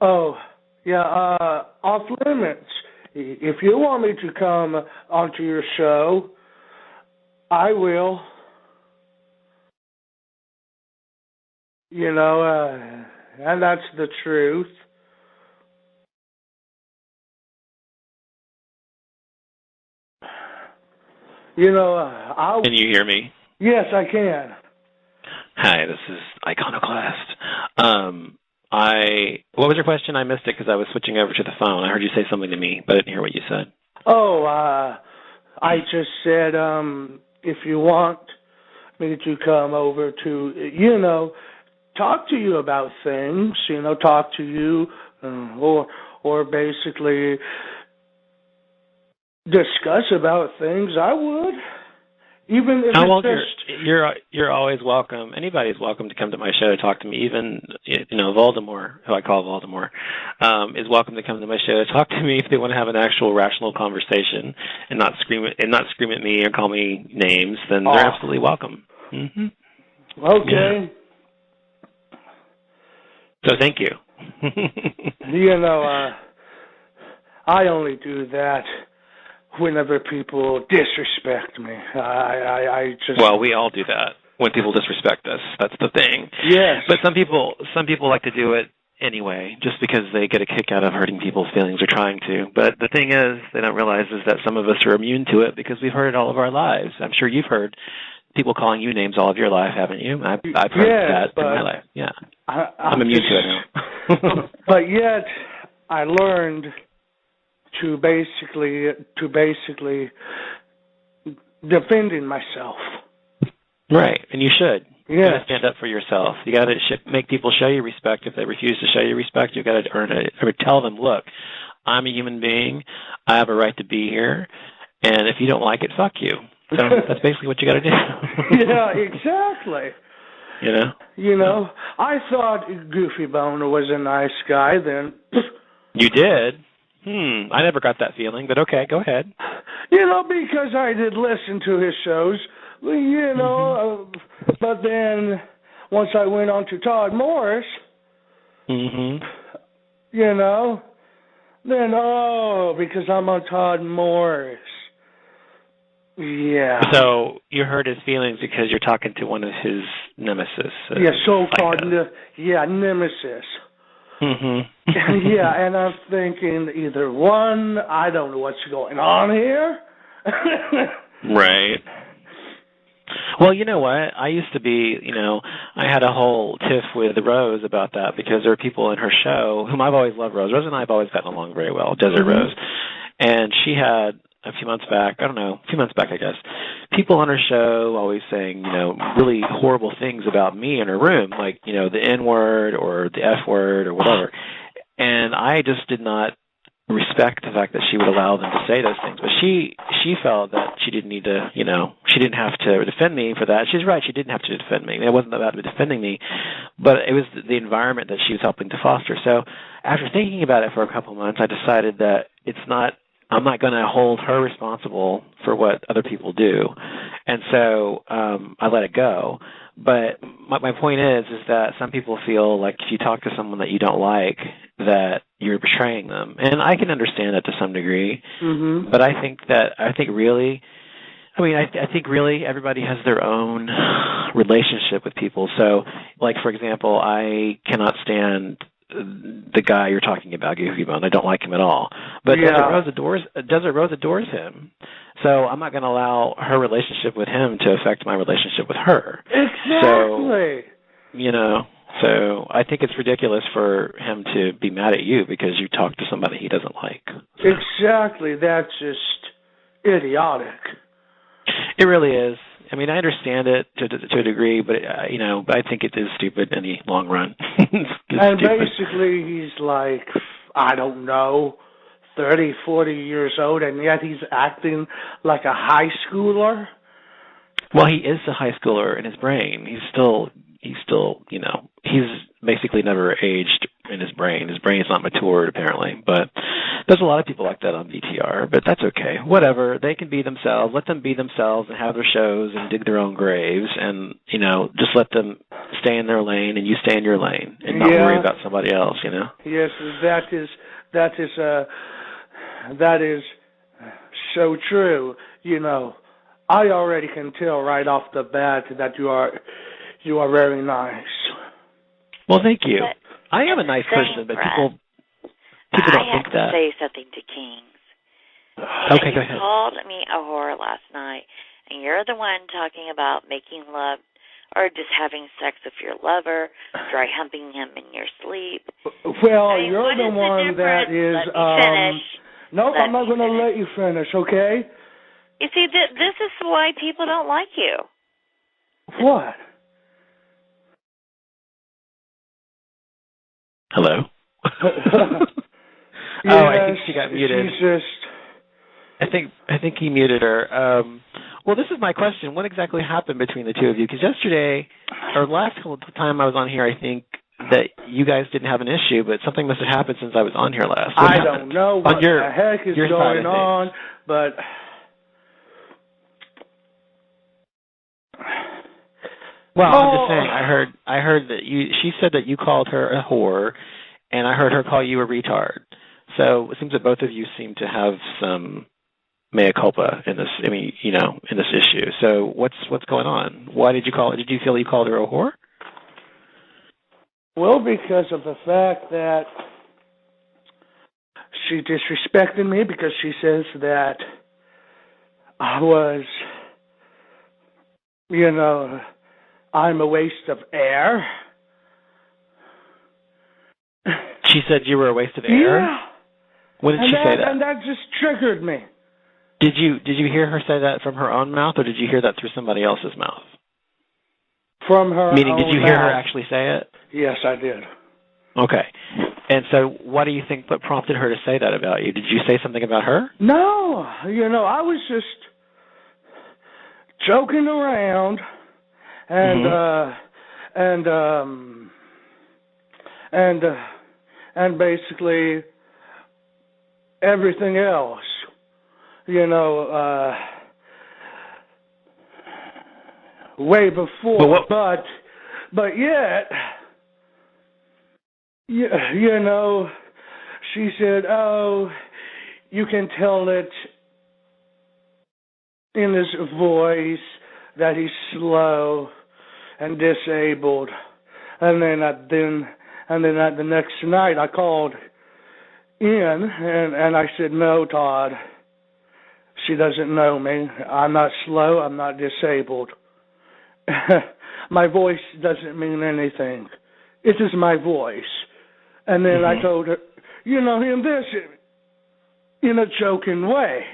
Oh, yeah, off limits. If you want me to come onto your show, I will. You know, and that's the truth. You know, I'll... Can you hear me? Yes, I can. Hi, this is Iconoclast. What was your question? I missed it because I was switching over to the phone. I heard you say something to me, but I didn't hear what you said. Oh, I just said, if you want me to come over to, you know, talk to you about things, you know, talk to you, or basically discuss about things, I would. Even if you're always welcome. Anybody's welcome to come to my show to talk to me. Even Voldemort, who I call Voldemort, is welcome to come to my show to talk to me if they want to have an actual rational conversation and not scream at me or call me names. Then they're absolutely welcome. Mm-hmm. Okay. Yeah. So thank you. You know, I only do that whenever people disrespect me. I just... Well, we all do that when people disrespect us. That's the thing. Yes. But some people like to do it anyway, just because they get a kick out of hurting people's feelings or trying to. But the thing is, they don't realize is that some of us are immune to it because we've heard it all of our lives. I'm sure you've heard people calling you names all of your life, haven't you? I've heard that in my life. Yeah. I'm immune to it now. But yet, I learned to basically defending myself. Right, and you should. Yes. You got to stand up for yourself. You got to make people show you respect. If they refuse to show you respect, you've got to earn it. Or tell them, look, I'm a human being. I have a right to be here. And if you don't like it, fuck you. So that's basically what you got to do. Yeah, exactly. You know, I thought Goofy Boner was a nice guy then. You did? I never got that feeling, but okay, go ahead. You know, because I did listen to his shows, you know, but then once I went on to Todd Morris, you know, then, because I'm on Todd Morris. Yeah. So you hurt his feelings because you're talking to one of his nemesis. Yeah, so-called, nemesis. Yeah, and I'm thinking either one, I don't know what's going on here. Right. Well, you know what? I used to be, I had a whole tiff with Rose about that because there are people in her show whom I've always loved. Rose and I have always gotten along very well, Desert Rose. And she had a few months back, I guess, people on her show always saying, really horrible things about me in her room, like, the N-word or the F-word or whatever. And I just did not respect the fact that she would allow them to say those things. But she felt that she didn't need to, she didn't have to defend me for that. She's right, she didn't have to defend me. It wasn't about defending me, but it was the environment that she was helping to foster. So after thinking about it for a couple of months, I decided that I'm not going to hold her responsible for what other people do. And so I let it go. But my point is that some people feel like if you talk to someone that you don't like, that you're betraying them. And I can understand that to some degree. But I think really everybody has their own relationship with people. So, like, for example, I cannot stand the guy you're talking about, Goofy Bone. I don't like him at all. But Desert Rose adores him. So I'm not going to allow her relationship with him to affect my relationship with her. Exactly. So I think it's ridiculous for him to be mad at you because you talk to somebody he doesn't like. Exactly. That's just idiotic. It really is. I mean, I understand it to a degree, but I think it is stupid in the long run. And basically, he's like, I don't know, 30, 40 years old, and yet he's acting like a high schooler. Well, he is a high schooler in his brain. He's still, he's basically never aged in his brain. His brain is not matured, apparently. But There's a lot of people like that on BTR, but that's okay. Whatever. They can be themselves. Let them be themselves and have their shows and dig their own graves, and, just let them stay in their lane and you stay in your lane and not worry about somebody else, Yes, that is so true. I already can tell right off the bat that you are very nice. Well, thank you. I am a nice person, but people don't think that. I have to say something to Kings. Okay, go ahead. You called me a whore last night, and you're the one talking about making love or just having sex with your lover, dry humping him in your sleep. Well, you're the one that is... Let me finish. Nope, I'm not going to let you finish, okay? You see, this is why people don't like you. What? Hello? Yes, I think she got muted. She's just... I think he muted her. Well, this is my question. What exactly happened between the two of you? Because yesterday, or last time I was on here, I think that you guys didn't have an issue, but something must have happened since I was on here last. What happened? Don't know what the heck is going on, but... Well, I'm just saying, I heard that she said that you called her a whore, and I heard her call you a retard. So it seems that both of you seem to have some mea culpa in this, in this issue. So what's going on? Why did you call it? Did you feel you called her a whore? Well, because of the fact that she disrespected me because she says that I was, I'm a waste of air. She said you were a waste of air? Yeah. When did she say that? And that just triggered me. Did you hear her say that from her own mouth, or did you hear that through somebody else's mouth? From her Meaning, own did you hear mouth. her actually say it? Yes, I did. Okay. And so what do you think what prompted her to say that about you? Did you say something about her? No. I was just joking around and basically everything else, way before, but yet, she said, "Oh, you can tell it in his voice that he's slow and disabled." And then the next night I called in and I said, "No, Todd, she doesn't know me. I'm not slow. I'm not disabled. My voice doesn't mean anything. It is my voice." And then I told her, in a joking way.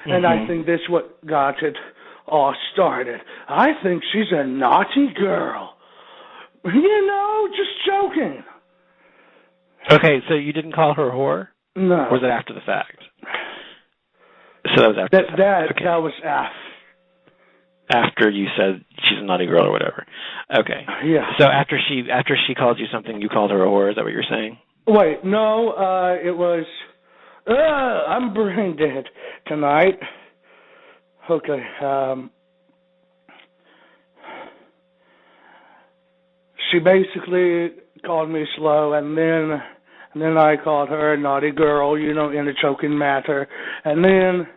And I think this what got it all started. I think she's a naughty girl. Just joking. Okay, so you didn't call her a whore? No. Or was it after the fact? So that was after the fact. Okay. That was after you said she's a naughty girl or whatever. Okay. Yeah. So after she called you something, you called her a whore. Is that what you're saying? Wait, no. It was. I'm brain dead tonight. Okay. She basically called me slow, and then I called her a naughty girl, in a choking matter. And then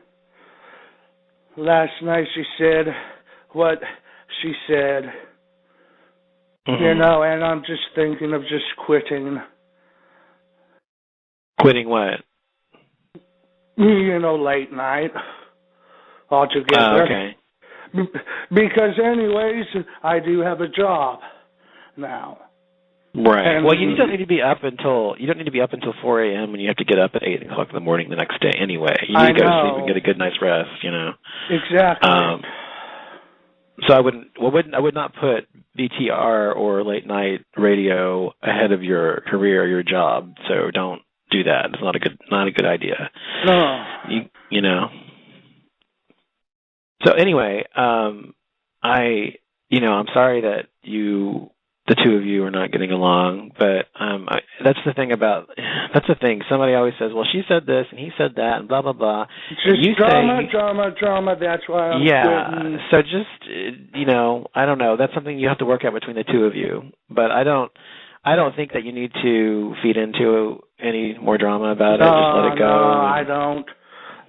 last night she said what she said, and I'm just thinking of just quitting. Quitting what? Late night altogether. Okay. Because anyways, I do have a job now. Right. Well, you don't need to be up until 4 a.m. when you have to get up at 8 o'clock in the morning the next day anyway. You need to go to sleep and get a good night's rest. Exactly. So I would not put BTR or late night radio ahead of your career or your job. So don't do that. It's not a good idea. No. So anyway, I'm sorry that you the two of you are not getting along. But that's the thing. Somebody always says, well, she said this and he said that and blah, blah, blah. Just drama. That's why I'm quitting. So just, I don't know. That's something you have to work out between the two of you. But I don't think that you need to feed into any more drama about it. Just let it go. No, I don't.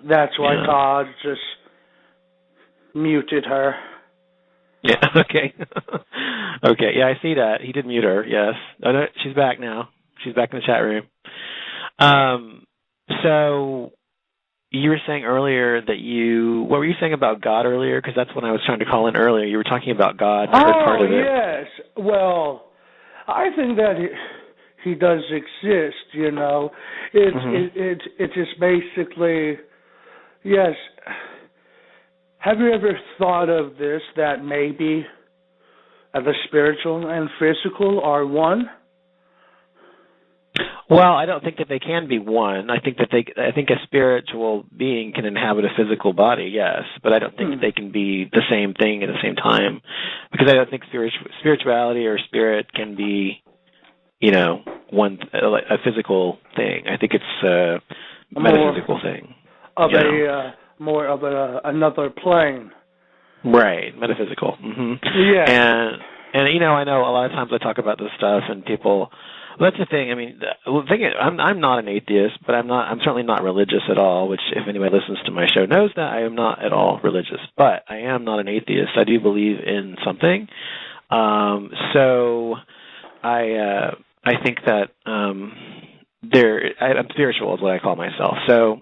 That's why Todd just muted her. Yeah, okay. Okay, yeah, I see that. He did mute her, yes. Oh, no, she's back now. She's back in the chat room. So you were saying earlier that what were you saying about God earlier? Because that's when I was trying to call in earlier. You were talking about God. Part of it. Yes. Well, I think that he does exist, It's just basically, yes. Have you ever thought of this, that maybe the spiritual and physical are one? Well, I don't think that they can be one. I think a spiritual being can inhabit a physical body, yes, but I don't think that they can be the same thing at the same time, because I don't think spirituality or spirit can be, a physical thing. I think it's a metaphysical thing. More of another plane. Right, metaphysical. Mm-hmm. Yeah. And I know a lot of times I talk about this stuff and people. Well, that's the thing. I mean, I'm not an atheist, but I'm certainly not religious at all. Which, if anybody listens to my show, knows that I am not at all religious. But I am not an atheist. I do believe in something. So I think that I'm spiritual is what I call myself. So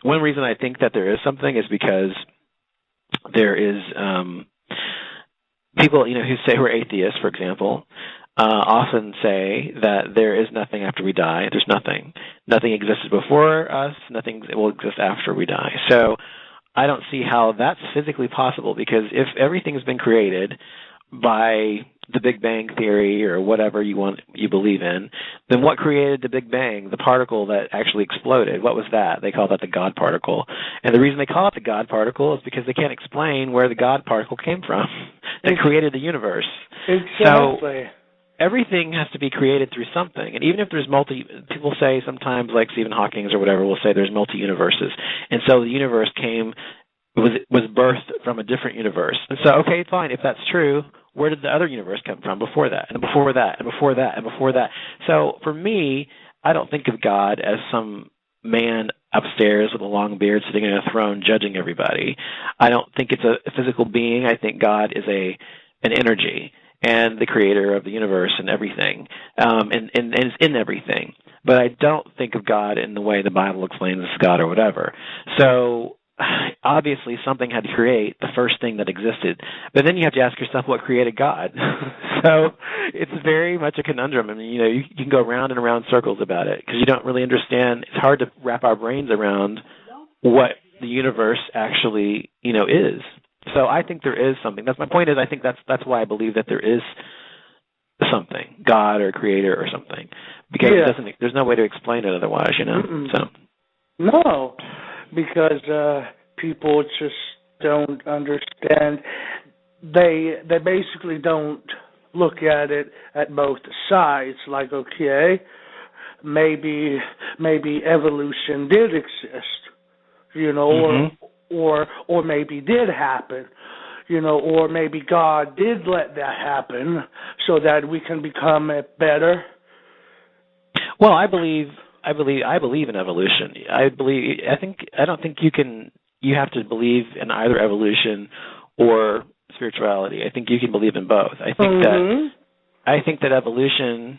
one reason I think that there is something is because there is people, who are atheists, for example, often say that there is nothing after we die. There's nothing. Nothing existed before us. Nothing will exist after we die. So I don't see how that's physically possible, because if everything's been created by the Big Bang Theory or whatever you believe in, then what created the Big Bang, the particle that actually exploded? What was that? They call that the God particle. And the reason they call it the God particle is because they can't explain where the God particle came from that created the universe. Exactly. So everything has to be created through something. And even if there's people say sometimes, like Stephen Hawking or whatever, will say there's multi-universes. And so the universe was birthed from a different universe. And so, okay, fine, if that's true, where did the other universe come from before that, and before that, and before that, and before that? So for me, I don't think of God as some man upstairs with a long beard sitting in a throne judging everybody. I don't think it's a physical being. I think God is an energy and the creator of the universe and everything, and is in everything. But I don't think of God in the way the Bible explains God or whatever. So obviously something had to create the first thing that existed, but then you have to ask yourself what created God. So it's very much a conundrum. I mean, you can go round and around circles about it because you don't really understand. It's hard to wrap our brains around what the universe actually is. So I think there is something. That's my point. Is I think that's why I believe that there is something, God or creator or something, because there's no way to explain it otherwise. So no. Because people just don't understand. They basically don't look at it at both sides. Like, okay, maybe evolution did exist, or maybe did happen, or maybe God did let that happen so that we can become better. Well, I believe in evolution. I don't think you have to believe in either evolution or spirituality. I think you can believe in both. I think that evolution,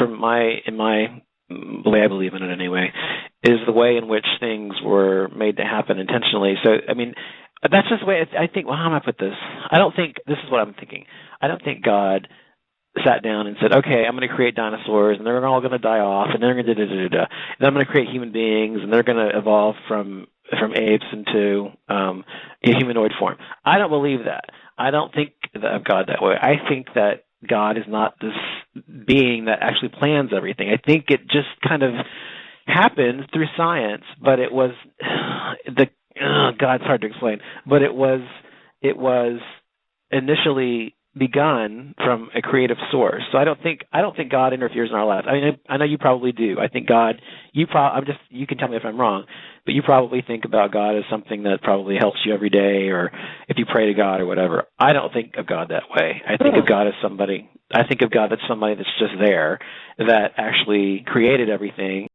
in the way I believe in it anyway, is the way in which things were made to happen intentionally. So I mean, that's just the way I think. Well, how am I put this? This is what I'm thinking. I don't think God sat down and said, okay, I'm going to create dinosaurs, and they're all going to die off, and they're going to and then I'm going to create human beings, and they're going to evolve from apes into a humanoid form. I don't believe that. I don't think of God that way. I think that God is not this being that actually plans everything. I think it just kind of happened through science, but it was God's hard to explain, but it was initially begun from a creative source. So I don't think God interferes in our lives. I mean, I know you probably do. I think God. You can tell me if I'm wrong, but you probably think about God as something that probably helps you every day, or if you pray to God or whatever. I don't think of God that way. I think of God as somebody. I think of God as somebody that's just there, that actually created everything